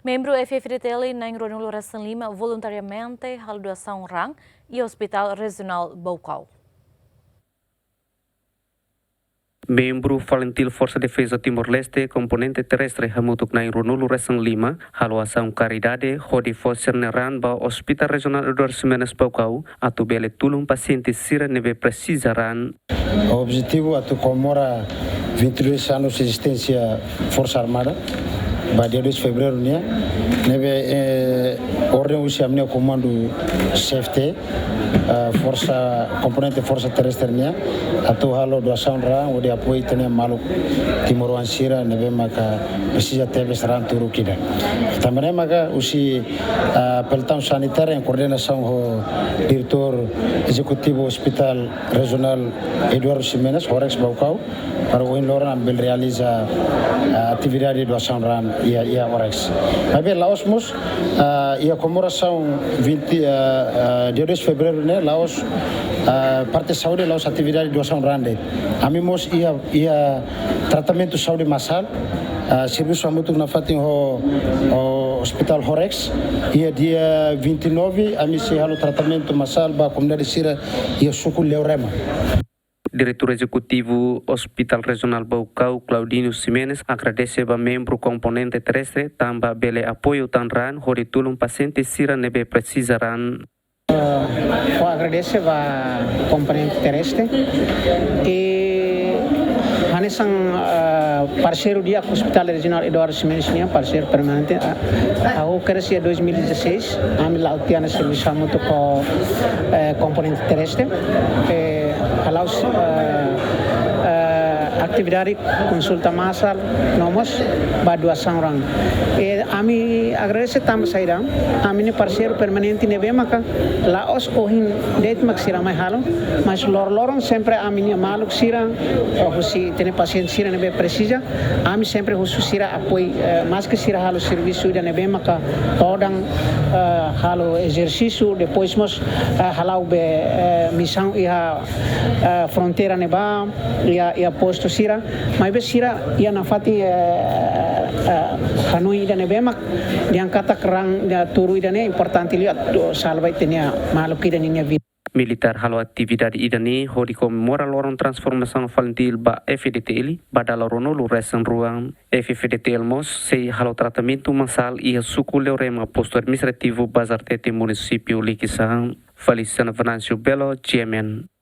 Membro FFDTL na Ronul Rasen Lima voluntariamente hal doação rang e Hospital Regional Baucau. Membro Valentil Força Defesa Timor-Leste, componente terrestre hamutuk na Ronul Rasen Lima, haluação caridade, hodi foserneran ba Hospital Regional Eduardo Ximenes Baucau, atu bele tulung paciente sira neve precisaran. O objetivo é comemora 22 anos de existência Força Armada, ba dia 2 de fevereiro, né? Neve ordem usia minha comando CFT, força componente força terrestre, né? Atu halo doação ra, o de apoio tem malu Timor-Ansira, neve maka precisa ter restaurante turu kida. Também maka usi pelotão sanitário em coordenação o diretor executivo Hospital Regional Eduardo Ximenes, Horex Baucau, para o Inloran ambil realiza atividade de doação ra e a Horex. Mas Laos mos e a comemoração dia 2 de fevereiro, né? Laos parte de saúde, Laos atividade de doação rande. Amimos ia tratamento de saúde massal, serviço amutuk na fatin o Hospital Horex, e dia 29 a misi halo tratamento massal ba comunidade sira e suku leurema. Diretor Executivo Hospital Regional Baucau, Claudinho Ximenes, agradece a membro componente terrestre, tamba bele apoio tanran, hori tulung paciente sira nebe precisaran. Eu agradeço a componente terrestre e hanesan parceiro dia Hospital Regional Eduardo Ximenes, parceiro permanente. Eu cresci em 2016, amil autiana serviço muito com componente terrestre. Alaus atividade consulta massal nomos ba doação rang. E ami agradece tam saída, ami ni parceiro permanente neve maka Laos ohin det mak sira mai halo, mas lorong sempre ami ni maluk sira husi tene paciente sira neve precisa, ami sempre husu sira apoio mas que sira halo serviço da neve maka todang halo exercício depois mos halau be missão ia fronteira neba ia posto sira, mas be sira ia na fati Hanoi dan bemak diangkata kerang da turu idane importante lihat salva itenia maluk idane vida. Militar halo atividade idani hodi comemora lorong transformação Valentil ba FFDTL badala Ronul Rasen ruang FFDTL mos sei halo tratamento massal e suku leurema posto administrativo Bazar Tete município Likisang Feliciano Venancio Belo GMN.